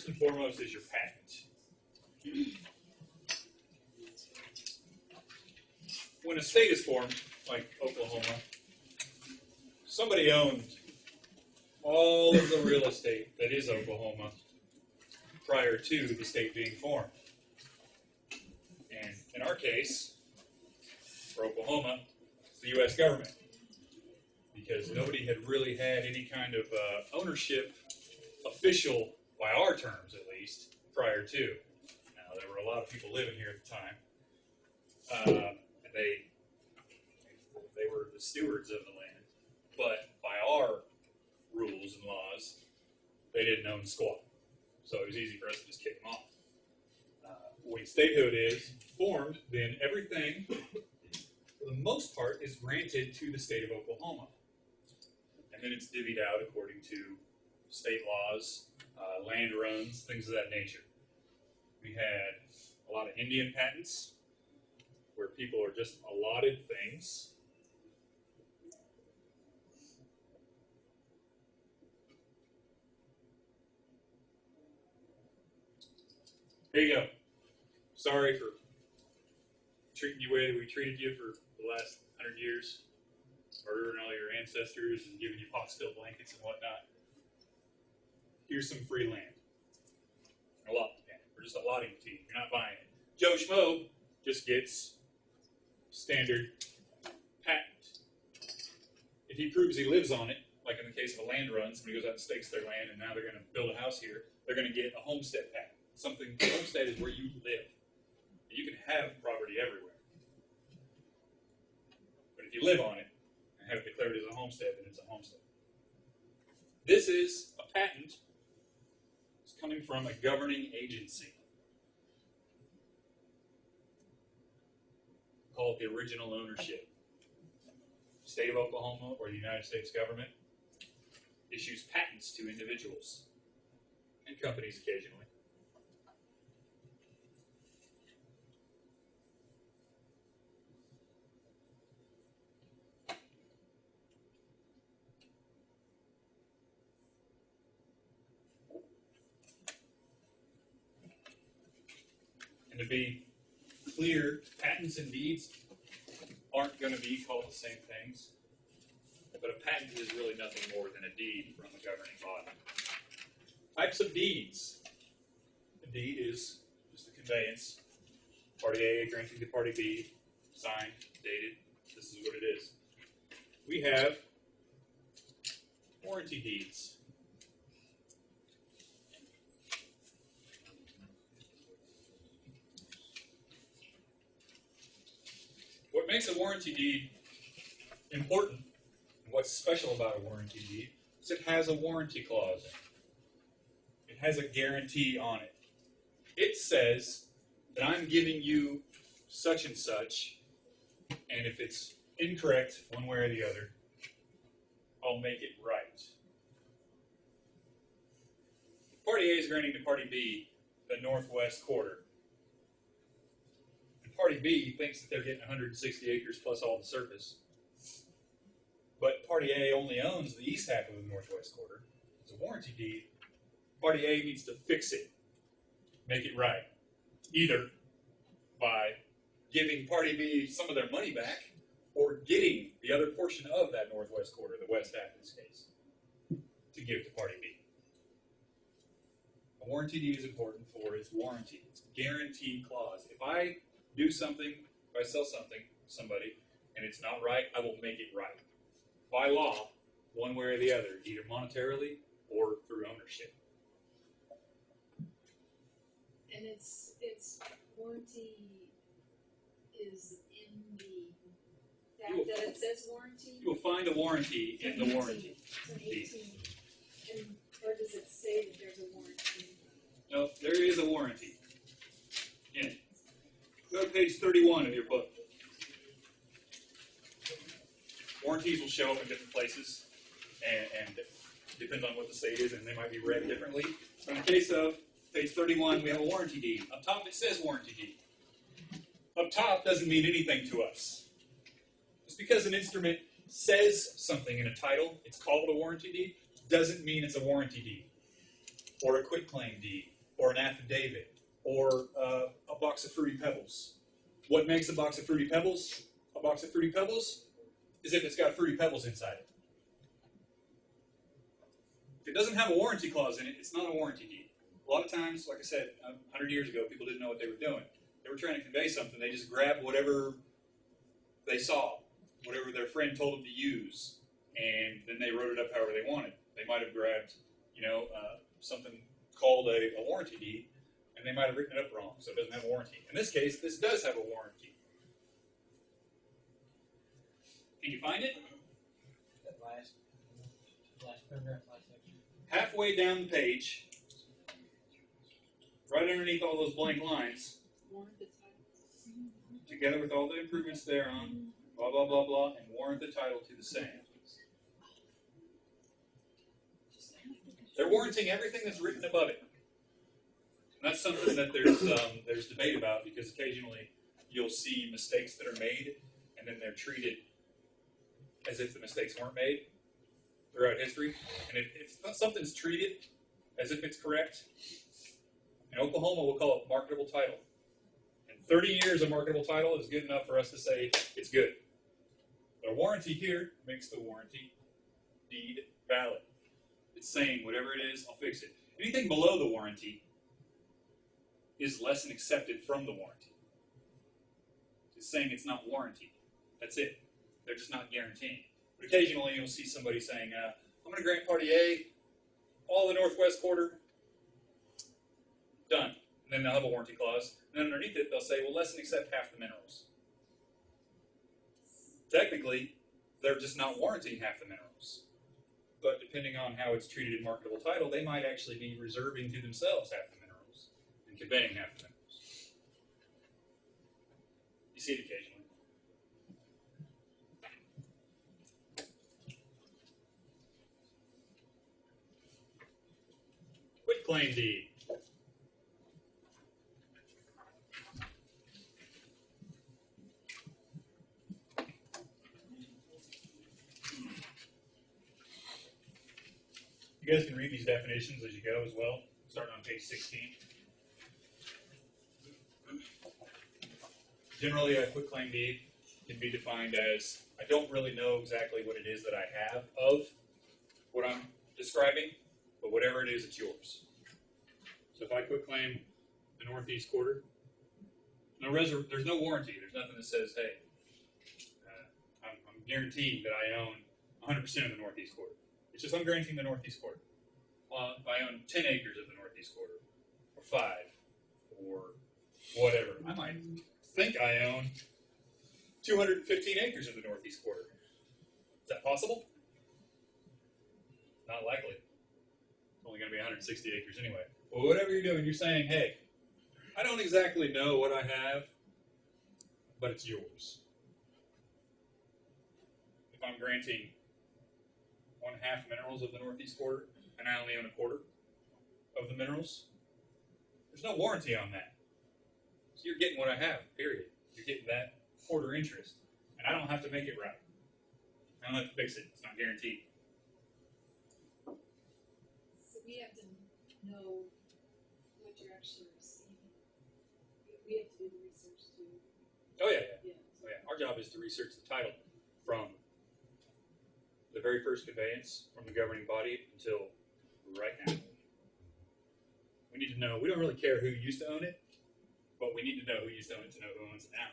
First and foremost is your patent. When a state is formed, like Oklahoma, somebody owned all of the real estate that is Oklahoma prior to the state being formed. And in our case, for Oklahoma, it's the U.S. government. Because nobody had really had any kind of ownership, official, by our terms at least, prior to. Now, there were a lot of people living here at the time. And they were the stewards of the land. But by our rules and laws, they didn't own squat. So it was easy for us to just kick them off. When statehood is formed, then everything, for the most part, is granted to the state of Oklahoma. And then it's divvied out according to state laws, land runs, things of that nature. We had a lot of Indian patents, where people are just allotted things. Here you go. Sorry for treating you the way we treated you for the last 100 years, murdering all your ancestors and giving you pot-still blankets and whatnot. Here's some free land. A lot. We're just allotting it to you. You're not buying it. Joe Schmo just gets standard patent. If he proves he lives on it, like in the case of a land run, somebody goes out and stakes their land and now they're going to build a house here, they're going to get a homestead patent. Homestead is where you live. You can have property everywhere. But if you live on it and have it declared as a homestead, then it's a homestead. This is a patent. It's coming from a governing agency called the original ownership. State of Oklahoma or the United States government issues patents to individuals and companies occasionally. To be clear, patents and deeds aren't going to be called the same things, but a patent is really nothing more than a deed from a governing body. Types of deeds. A deed is just a conveyance. Party A granting to Party B, signed, dated. This is what it is. We have warranty deeds. What makes a warranty deed important, and what's special about a warranty deed, is it has a warranty clause in it. It has a guarantee on it. It says that I'm giving you such and such, and if it's incorrect one way or the other, I'll make it right. Party A is granting to Party B the northwest quarter. Party B thinks that they're getting 160 acres plus all the surface. But Party A only owns the east half of the northwest quarter. It's a warranty deed. Party A needs to fix it, make it right. Either by giving Party B some of their money back or getting the other portion of that northwest quarter, the west half in this case, to give to Party B. A warranty deed is important for its warranty. It's a guarantee clause. If I do something, if I sell something to somebody, and it's not right, I will make it right. By law, one way or the other, either monetarily or through ownership. And its warranty is in the fact that it says warranty? You will find a warranty in the warranty. It's an 18. Or does it say that there's a warranty? No, there is a warranty in it. Go to page 31 of your book. Warranties will show up in different places, and depends on what the state is, and they might be read differently. So in the case of page 31, we have a warranty deed. Up top it says warranty deed. Up top doesn't mean anything to us. Just because an instrument says something in a title, it's called a warranty deed, doesn't mean it's a warranty deed. or a quitclaim deed, or an affidavit, or a box of Fruity Pebbles. What makes a box of Fruity Pebbles a box of Fruity Pebbles? Is if it's got Fruity Pebbles inside it. If it doesn't have a warranty clause in it, it's not a warranty deed. A lot of times, like I said, 100 years ago, people didn't know what they were doing. They were trying to convey something. They just grabbed whatever they saw, whatever their friend told them to use, and then they wrote it up however they wanted. They might have grabbed, something called a warranty deed, and they might have written it up wrong, so it doesn't have a warranty. In this case, this does have a warranty. Can you find it? That last paragraph, last section. Halfway down the page, right underneath all those blank lines, Warrant the title. together with all the improvements thereon, blah, blah, blah, blah, and warrant the title to the same. They're warranting everything that's written above it. And that's something that there's debate about, because occasionally you'll see mistakes that are made, and then they're treated as if the mistakes weren't made throughout history. And if something's treated as if it's correct, in Oklahoma we'll call it marketable title. And 30 years of marketable title is good enough for us to say it's good. But a warranty here makes the warranty deed valid. It's saying whatever it is, I'll fix it. Anything below the warranty is less than accepted from the warranty. It's saying it's not warranted. That's it. They're just not guaranteeing. But occasionally you'll see somebody saying, I'm going to grant Party A all the northwest quarter, done. And then they'll have a warranty clause. And then underneath it, they'll say, well, less than accept half the minerals. Technically, they're just not warranting half the minerals. But depending on how it's treated in marketable title, they might actually be reserving to themselves half the minerals and conveying half the minerals. You see it occasionally. Quitclaim deed. You guys can read these definitions as you go as well, starting on page 16. Generally, a quitclaim deed can be defined as, I don't really know exactly what it is that I have of what I'm describing, but whatever it is, it's yours. So if I quitclaim the northeast quarter, there's no warranty. There's nothing that says, hey, I'm guaranteeing that I own 100% of the northeast quarter. It's just I'm guaranteeing the northeast quarter. If I own 10 acres of the northeast quarter, or 5, or whatever, I might think I own 215 acres of the northeast quarter. Is that possible? Not likely. It's only going to be 160 acres anyway. Well, whatever you're doing, you're saying, hey, I don't exactly know what I have, but it's yours. If I'm granting 1/2 minerals of the northeast quarter, and I only own 1/4 of the minerals, there's no warranty on that. So you're getting what I have, period. You're getting that 1/4 interest. And I don't have to make it right. I don't have to fix it. It's not guaranteed. So we have to know what you're actually receiving. We have to do the research too. Oh, yeah. Yeah. Oh, yeah. Our job is to research the title from the very first conveyance from the governing body until right now. We need to know. We don't really care who used to own it, but we need to know who used to own it to know who owns it now.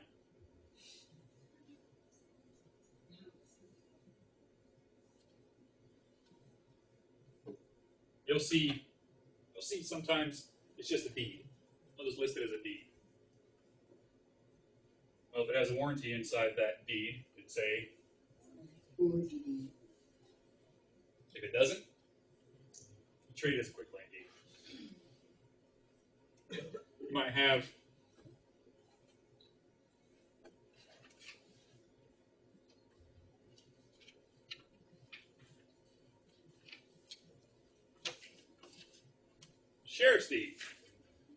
You'll see sometimes it's just a deed. I'll just list it as a deed. Well, if it has a warranty inside that deed, it'd say, if it doesn't, treat it as a quitclaim deed. You might have sheriff's deed.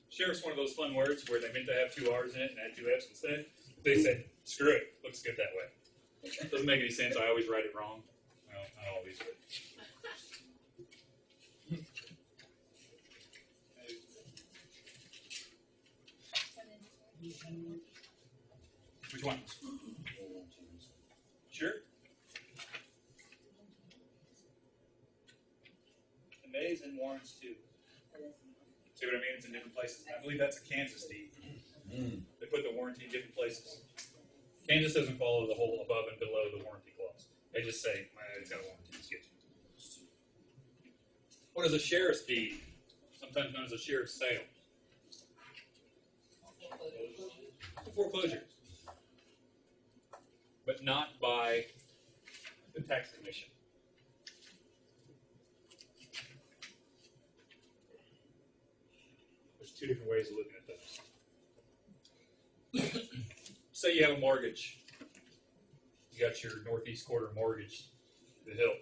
Sheriff's one of those fun words where they meant to have 2 R's in it and add 2 F's instead. They said, screw it, looks good that way. Doesn't make any sense. I always write it wrong. Well, not always, but. days and warrants too. See what I mean? It's in different places. I believe that's a Kansas deed. They put the warranty in different places. Kansas doesn't follow the whole above and below the warranty clause. They just say, it's got a warranty. It's good. What is a sheriff's deed? Sometimes known as a sheriff's sale. Foreclosure. But not by the tax commission. There's two different ways of looking at those. Say you have a mortgage. You got your northeast quarter mortgage to the hill,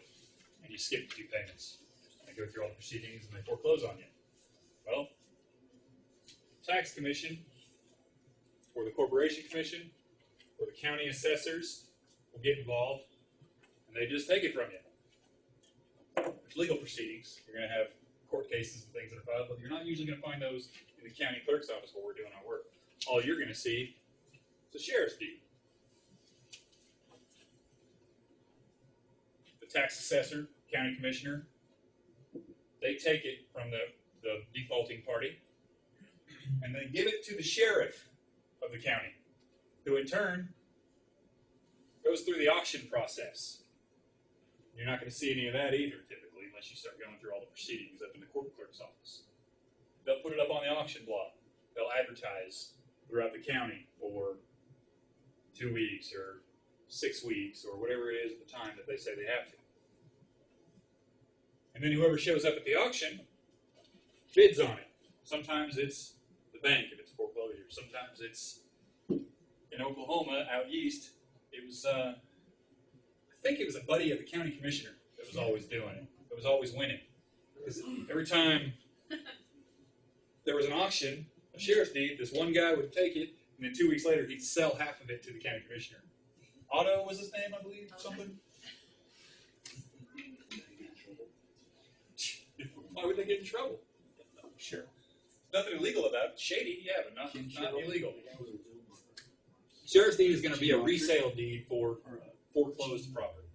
and you skip 2 payments. They go through all the proceedings and they foreclose on you. Well, tax commission, or the corporation commission, or the county assessors will get involved, and they just take it from you. There's legal proceedings. You're going to have court cases and things that are filed, but you're not usually going to find those in the county clerk's office while we're doing our work. All you're going to see is a sheriff's deed. The tax assessor, county commissioner, they take it from the defaulting party, and they give it to the sheriff of the county, who in turn goes through the auction process. You're not going to see any of that either, typically, unless you start going through all the proceedings up in the court clerk's office. They'll put it up on the auction block. They'll advertise throughout the county for 2 weeks or 6 weeks or whatever it is at the time that they say they have to. And then whoever shows up at the auction bids on it. Sometimes it's the bank if it's foreclosure. Sometimes it's in Oklahoma out east. It was, I think it was a buddy of the county commissioner that was always doing it. That was always winning. Because every time there was an auction, a sheriff's deed, this one guy would take it, and then 2 weeks later he'd sell half of it to the county commissioner. Otto was his name, I believe, something. Why would they get in trouble? Sure. Nothing illegal about it. Shady, yeah, but not illegal. Sheriff's deed is going to be a resale deed for foreclosed property.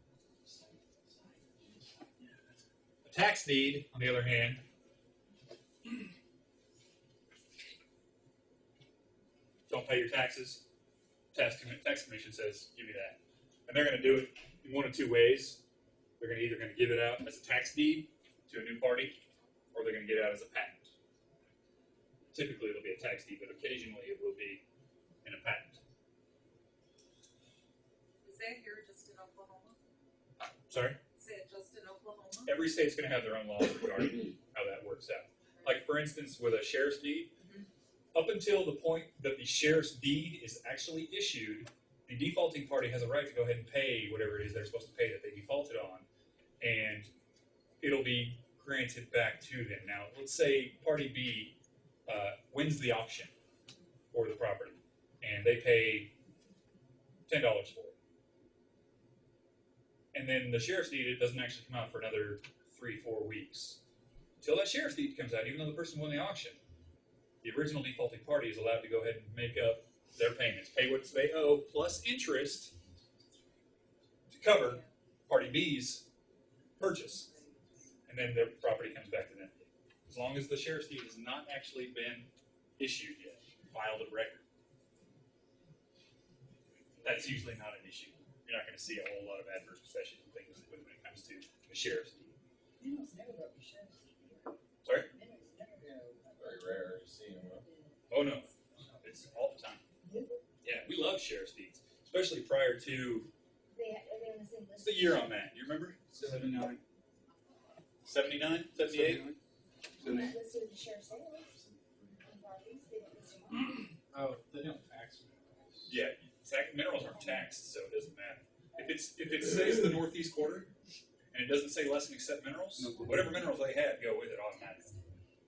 A tax deed, on the other hand, don't pay your taxes. Tax commission says, give me that. And they're going to do it in one of 2 ways. They're either going to give it out as a tax deed to a new party, or they're going to get it out as a patent. Typically, it'll be a tax deed, but occasionally it will be in a patent. Is that here just in Oklahoma? Sorry? Is it just in Oklahoma? Every state's going to have their own laws regarding how that works out. Like, for instance, with a sheriff's deed, up until the point that the sheriff's deed is actually issued, the defaulting party has a right to go ahead and pay whatever it is they're supposed to pay that they defaulted on, and it'll be granted back to them. Now, let's say Party B wins the auction for the property, and they pay $10 for it. And then the sheriff's deed, it doesn't actually come out for another 3-4 weeks. Until that sheriff's deed comes out, even though the person won the auction, the original defaulting party is allowed to go ahead and make up their payments, pay what they owe, plus interest to cover Party B's purchase. And then their property comes back to them. As long as the sheriff's deed has not actually been issued yet, filed of record. That's usually not an issue. You're not going to see a whole lot of adverse possession and things when it comes to the sheriff's deed. Sorry? Very rare to see them. Oh no, it's all the time. Yeah, we love sheriff's deeds, especially prior to the year on that. You remember? 79. 79? 78? Oh, they don't tax minerals. Yeah, minerals aren't taxed, so it doesn't matter. If it says the northeast quarter and it doesn't say less than accept minerals, whatever minerals they had go with it automatically.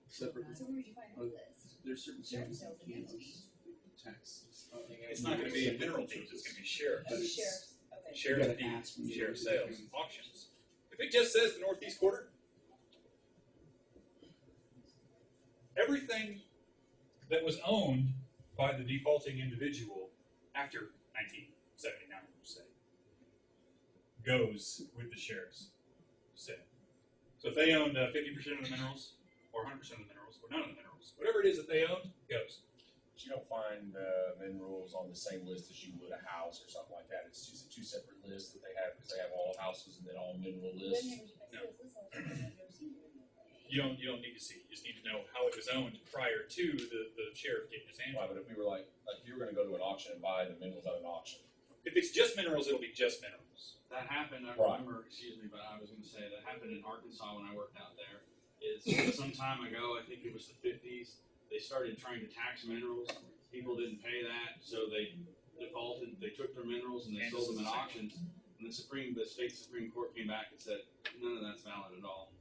Separate. So where did you find all this? There's certain counties in Kansas tax. It's not going to be mineral deeds; it's going to be sheriff. Oh, sheriff's, okay. Sheriff deeds, sheriff sales, auctions. If it just says the northeast quarter, everything that was owned by the defaulting individual after 1979, we'll say, goes with the sheriff's sale. So if they own 50% of the minerals, or 100% of the minerals, or none of the minerals, whatever it is that they own goes. But you don't find minerals on the same list as you would a house or something like that. It's just two separate lists that they have because they have all houses and then all mineral lists. You don't need to see. You just need to know how it was owned prior to the sheriff getting his hand Why? on it. But if we were like if you were going to go to an auction and buy the minerals at an auction, If it's just minerals, it'll be just minerals. That happened, I Right. remember, excuse me, but I was going to say that happened in Arkansas when I worked out there. Is some time ago, I think it was the 50s, they started trying to tax minerals. People didn't pay that, so they defaulted. They took their minerals and they sold them at auctions. And the state Supreme Court came back and said none of that's valid at all.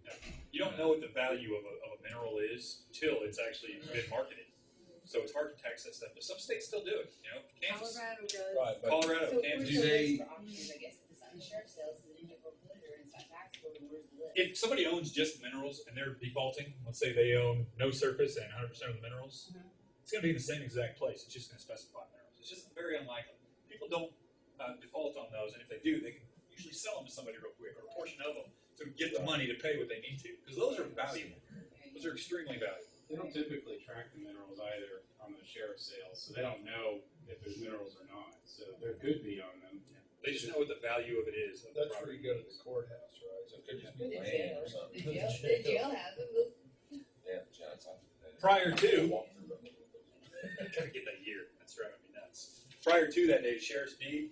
You don't know what the value of a mineral is until it's actually been marketed. So it's hard to tax that stuff. But some states still do it. Kansas, Colorado does. right? But Colorado, So Kansas. where's the they- list for auctions, I guess, if it's on the sheriff's sales, is it in your folder and it's not taxable, then where's the list? If somebody owns just minerals and they're defaulting, let's say they own no surface and 100% of the minerals, it's going to be in the same exact place. It's just going to specify minerals. It's just very unlikely. People don't default on those, and if they do, they can usually sell them to somebody real quick or a portion of them to get the money to pay what they need to, because those are valuable. Those are extremely valuable. They don't typically track the minerals either on the sheriff's sales, so they don't know if there's minerals or not. So there could be on them. They just know what the value of it is. Of the That's where property. you go to the courthouse, right? So it could just The be land jail, or something. the jail has it, look. Yeah, John's Prior to, walk through them. gotta get that year. That's driving me nuts. Prior to that day, sheriff's deed.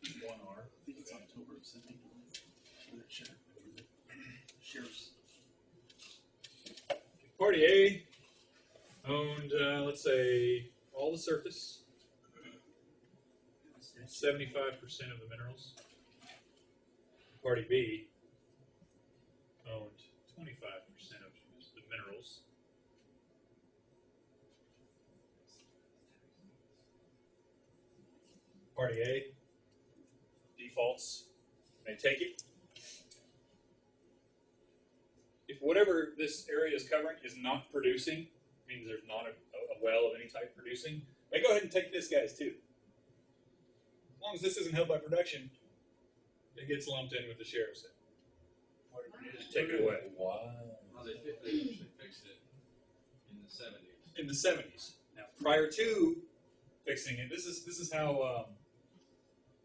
1R. I think it's October of 79. Sheriff's. Party A owned, let's say, all the surface, 75% of the minerals. Party B owned 25% of the minerals. Party A defaults, they take it. If whatever this area is covering is not producing, means there's not a well of any type producing, they go ahead and take this guy's too. As long as this isn't held by production, it gets lumped in with the sheriff's sale. Just take it away. Wow. Well, they usually fixed it in the 70s. In the 70s. Now, prior to fixing it, this is how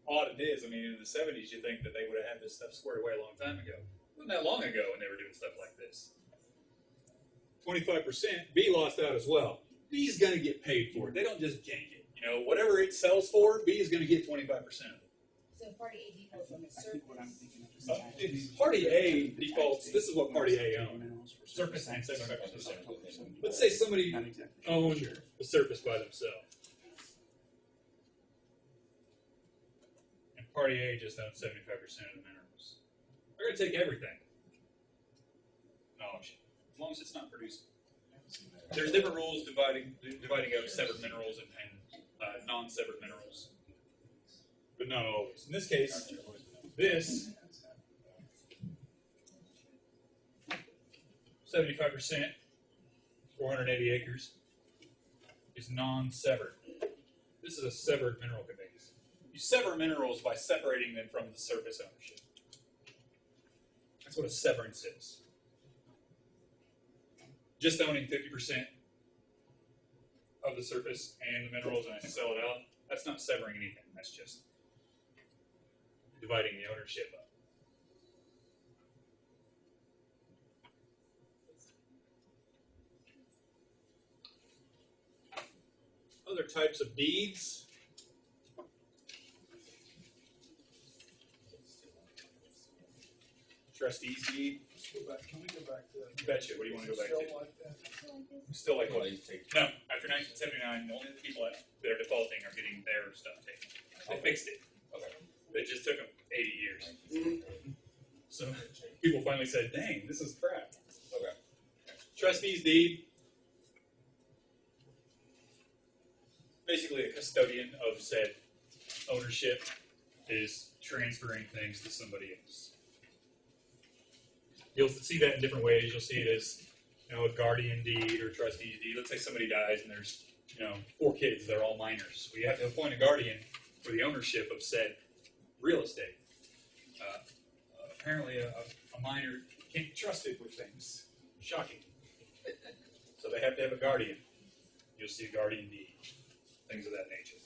odd it is. I mean, in the 70s, you think that they would have had this stuff squared away a long time ago. It wasn't that long ago when they were doing stuff like this. 25%, B lost out as well. B's going to get paid for it. They don't just gank it. Whatever it sells for, B is going to get 25% of it. So party A defaults on the I think what I'm surface. thinking of is If Party A defaults, this is what Party A owned. Surface and 75%. Let's say somebody Not exactly owned sure. the surface by themselves. And Party A just owns 75% of the minerals. They're going to take everything. An auction. As long as it's not producing. There's different rules dividing up severed minerals and non-severed minerals. But not always. In this case, this 75%, 480 acres, is non-severed. This is a severed mineral conveyance. You sever minerals by separating them from the surface ownership. That's what a severance is. Just owning 50% of the surface and the minerals and I sell it out, that's not severing anything. That's just dividing the ownership up. Other types of deeds. Trustee's deed. Can we go back to that? Betcha. What do you want to go back Still to? like that? Still like Well, what? they take No, after 1979, the only people that are defaulting are getting their stuff taken. They fixed it. Okay. It just took them 80 years. So people finally said, dang, this is crap. Okay. Trustee's deed. Basically, a custodian of said ownership is transferring things to somebody else. You'll see that in different ways. You'll see it as a guardian deed or trustee's deed. Let's say somebody dies and there's 4 kids. They're all minors. We have to appoint a guardian for the ownership of said real estate. apparently a minor can't be trusted with things. Shocking. So they have to have a guardian. You'll see a guardian deed, things of that nature.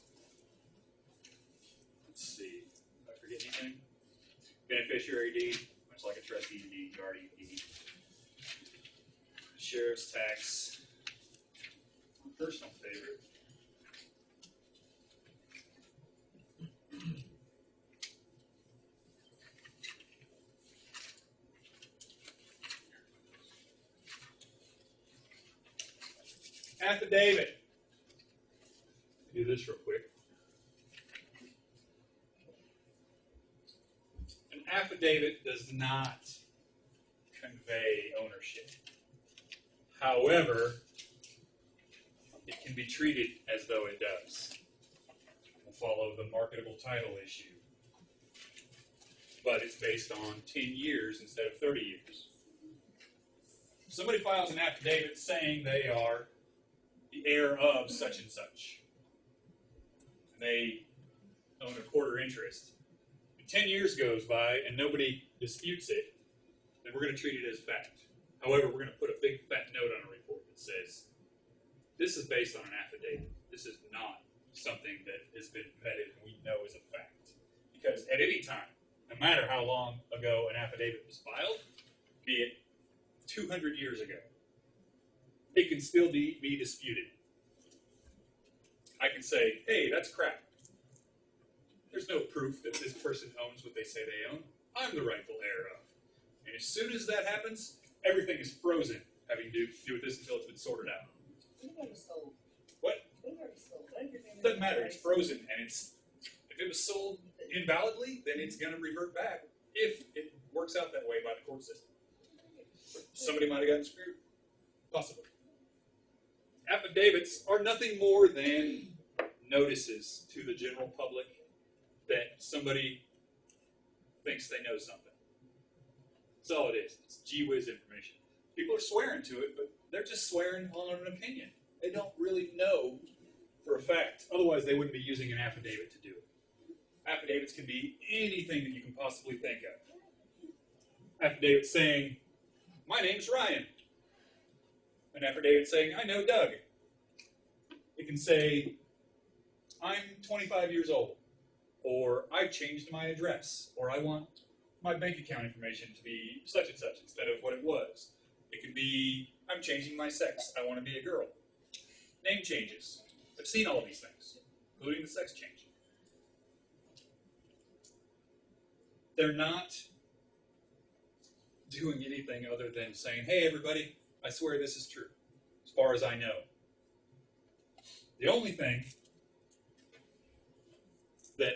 Let's see. Did I forget anything? Beneficiary deed, much like a trustee deed, guardian deed. Sheriff's tax. My personal favorite. Affidavit. Do this real quick. An affidavit does not convey ownership. However, it can be treated as though it does. We'll follow the marketable title issue. But it's based on 10 years instead of 30 years. Somebody files an affidavit saying they are the heir of such and such. And they own a quarter interest. And 10 years goes by and nobody disputes it, then we're going to treat it as fact. However, we're going to put a big fat note on a report that says, this is based on an affidavit. This is not something that has been vetted and we know is a fact. Because at any time, no matter how long ago an affidavit was filed, be it 200 years ago, it can still be disputed. I can say, hey, that's crap. There's no proof that this person owns what they say they own. I'm the rightful heir of. And as soon as that happens, everything is frozen, having to do with this until it's been sorted out. We've already sold. What? We've already sold. What if your It doesn't matter. It's frozen, and if it was sold invalidly, then it's going to revert back if it works out that way by the court system. Somebody might have gotten screwed. Possibly. Affidavits are nothing more than notices to the general public that somebody thinks they know something. That's all it is. It's gee whiz information. People are swearing to it, but they're just swearing on an opinion. They don't really know for a fact. Otherwise, they wouldn't be using an affidavit to do it. Affidavits can be anything that you can possibly think of. Affidavit saying, my name's Ryan. An affidavit saying, I know Doug. It can say, I'm 25 years old. Or I've changed my address. Or I want my bank account information to be such and such instead of what it was. It could be, I'm changing my sex. I want to be a girl. Name changes. I've seen all of these things, including the sex change. They're not doing anything other than saying, hey, everybody, I swear this is true, as far as I know. The only thing that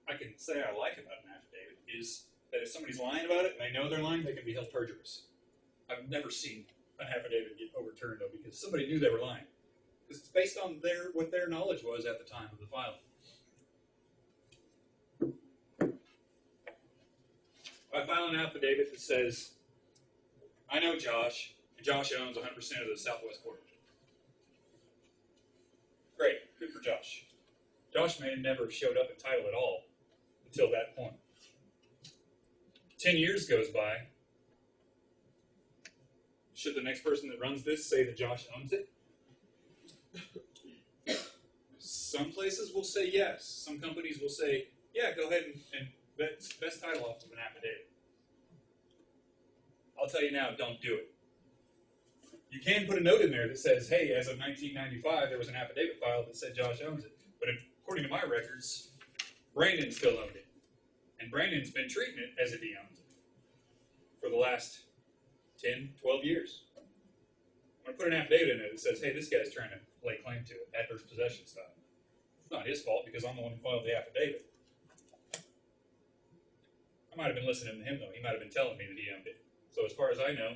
I can say I like about an affidavit is that if somebody's lying about it and they know they're lying, they can be held perjurous. I've never seen an affidavit get overturned, though, because somebody knew they were lying. Because it's based on what their knowledge was at the time of the filing. I file an affidavit that says, I know Josh, and Josh owns 100% of the Southwest Quarter. Great, good for Josh. Josh may have never showed up in title at all until that point. 10 years goes by. Should the next person that runs this say that Josh owns it? Some places will say yes. Some companies will say, yeah, go ahead and best title off of an affidavit. I'll tell you now, don't do it. You can put a note in there that says, hey, as of 1995, there was an affidavit filed that said Josh owns it. But according to my records, Brandon still owned it. And Brandon's been treating it as if he owns it for the last 10, 12 years. I'm going to put an affidavit in there that says, hey, this guy's trying to lay claim to it, adverse possession style. It's not his fault because I'm the one who filed the affidavit. I might have been listening to him, though. He might have been telling me that he owned it. So as far as I know,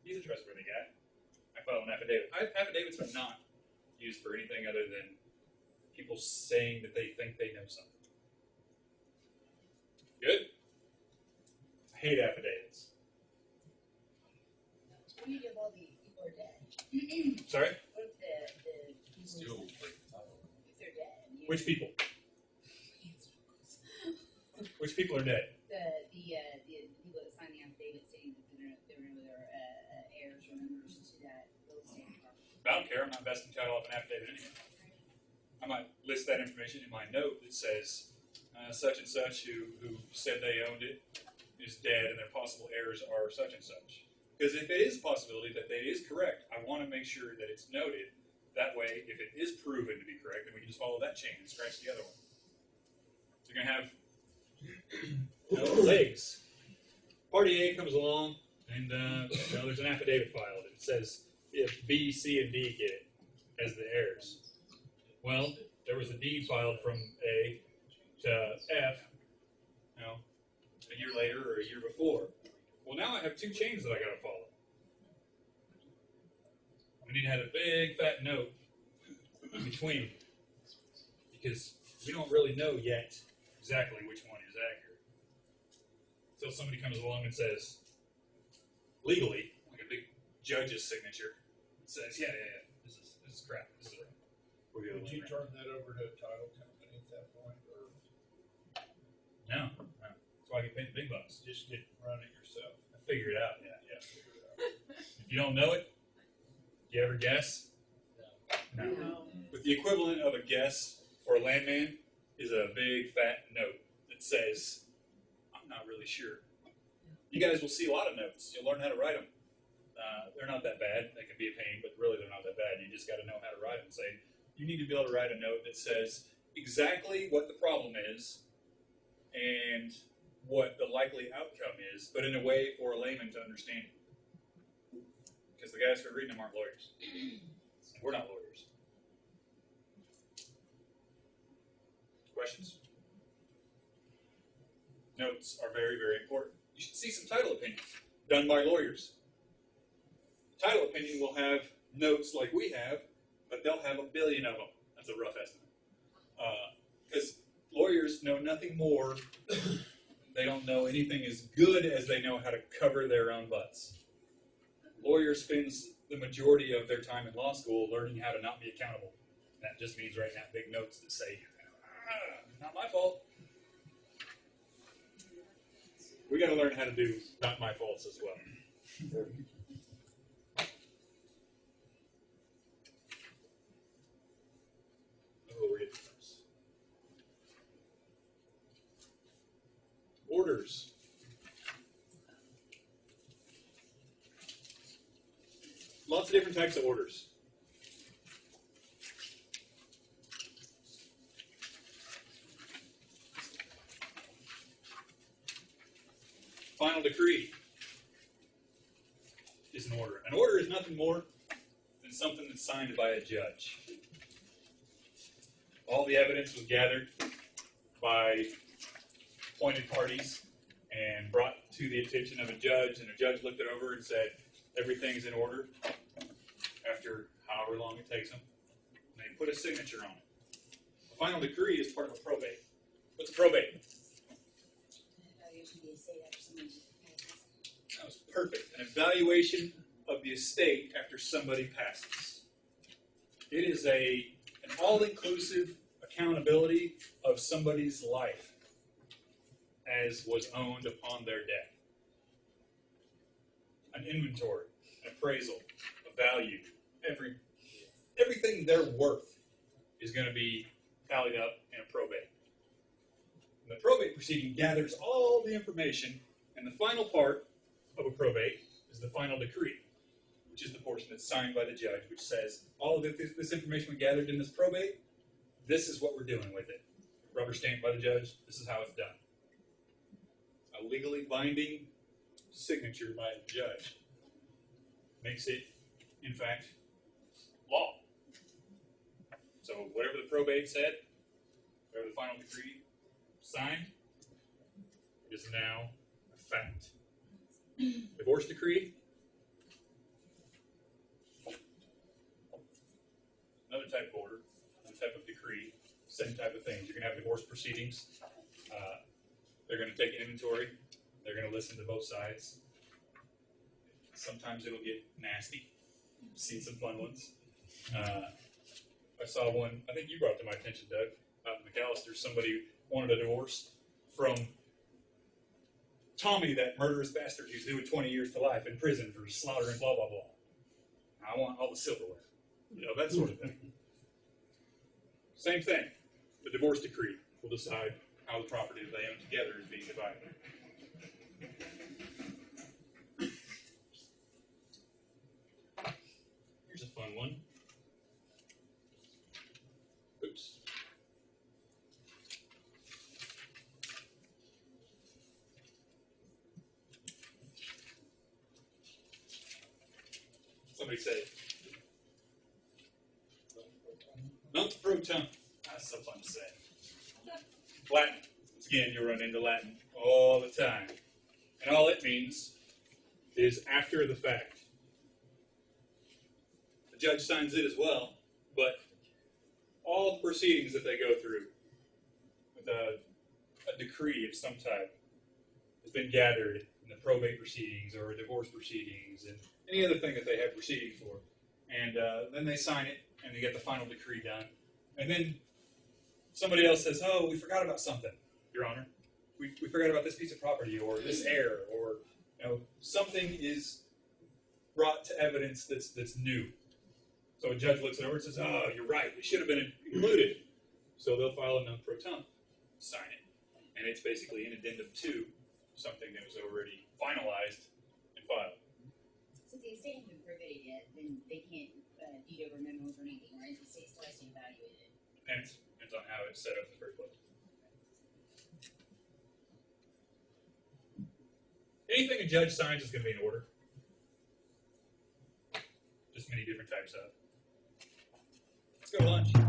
he's a trustworthy guy. I filed an affidavit. Affidavits are not used for anything other than people saying that they think they know something. Good? I hate affidavits. What do you do if all the people are dead? Sorry? What if the Still, if they're dead? Which people? Which people are dead? The people that signed the affidavit saying that they're heirs or members to that real estate property. I don't care. I'm not vesting title off an affidavit anyway. I might list that information in my note that says such and such who said they owned it is dead and their possible heirs are such and such. Because if it is a possibility that it is correct, I want to make sure that it's noted. That way, if it is proven to be correct, then we can just follow that chain and scratch the other one. So you're going to have legs. Party A comes along, and there's an affidavit filed. It says if B, C, and D get it as the heirs. Well, there was a deed filed from A to F, a year later or a year before. Well, now I have two chains that I got to follow. We need to have a big fat note in between because we don't really know yet exactly which one is accurate. Until somebody comes along and says, legally, like a big judge's signature, says, yeah, this is crap. This is right. We're good. Would you turn that over to a title company at that point, or No. That's why I get paid the big bucks. just get run it yourself? I figure it out. Yeah, figure it out. If you don't know it, do you ever guess? No. But the equivalent of a guess for a landman is a big fat note that says, I'm not really sure. You guys will see a lot of notes. You'll learn how to write them. They're not that bad. They can be a pain, but really they're not that bad. You just got to know how to write them. Say, you need to be able to write a note that says exactly what the problem is and what the likely outcome is, but in a way for a layman to understand it. Because the guys who are reading them aren't lawyers. And we're not lawyers. Questions? Notes are very, very important. You should see some title opinions done by lawyers. Title opinion will have notes like we have, but they'll have 1 billion of them. That's a rough estimate. Because lawyers know nothing more. They don't know anything as good as they know how to cover their own butts. Lawyer spends the majority of their time in law school learning how to not be accountable. That just means writing out big notes that say, not my fault. We got to learn how to do not my faults as well. Orders. Lots of different types of orders. Final decree is an order. An order is nothing more than something that's signed by a judge. All the evidence was gathered by appointed parties and brought to the attention of a judge, and a judge looked it over and said, everything's in order after however long it takes them. And they put a signature on it. The final decree is part of a probate. What's a probate? That was perfect. An evaluation of the estate after somebody passes. It is an all-inclusive accountability of somebody's life as was owned upon their death. An inventory, an appraisal, a value, everything they're worth is going to be tallied up in a probate. And the probate proceeding gathers all the information, and the final part of a probate is the final decree, which is the portion that's signed by the judge, which says, all of this information we gathered in this probate, this is what we're doing with it. Rubber stamped by the judge, this is how it's done. A legally binding signature by the judge makes it, in fact, law. So whatever the probate said, whatever the final decree signed, is now a fact. Divorce decree, another type of order, another type of decree, same type of things. You're going to have divorce proceedings. They're going to take an inventory. They're going to listen to both sides. Sometimes it'll get nasty. I've seen some fun ones. I saw one, I think you brought it to my attention, Doug, out in McAllister. Somebody wanted a divorce from Tommy, that murderous bastard who's doing 20 years to life in prison for slaughtering blah, blah, blah. I want all the silverware. You know, that sort of thing. Same thing. The divorce decree will decide how the property that they own together is being divided. Here's a fun one. Oops. Somebody say, Nunc pro tempore. That's so fun to say. Latin. Once again, you'll run into Latin all the time. And all it means is after the fact. The judge signs it as well, but all the proceedings that they go through with a decree of some type has been gathered in the probate proceedings or divorce proceedings and any other thing that they have proceedings for. And then they sign it and they get the final decree done. And then somebody else says, oh, we forgot about something, Your Honor. We forgot about this piece of property or this heir or something is brought to evidence that's new. So a judge looks it over and says, oh, you're right, it should have been included. So they'll file a nunc pro tempore, sign it. And it's basically an addendum to something that was already finalized and filed. So if the estate hasn't been probated yet, then they can't deed over memos or anything, right? The estate still has to evaluate it. Depends on how it's set up in the first place. Anything a judge signs is going to be in order. Just many different types of. Let's go to lunch.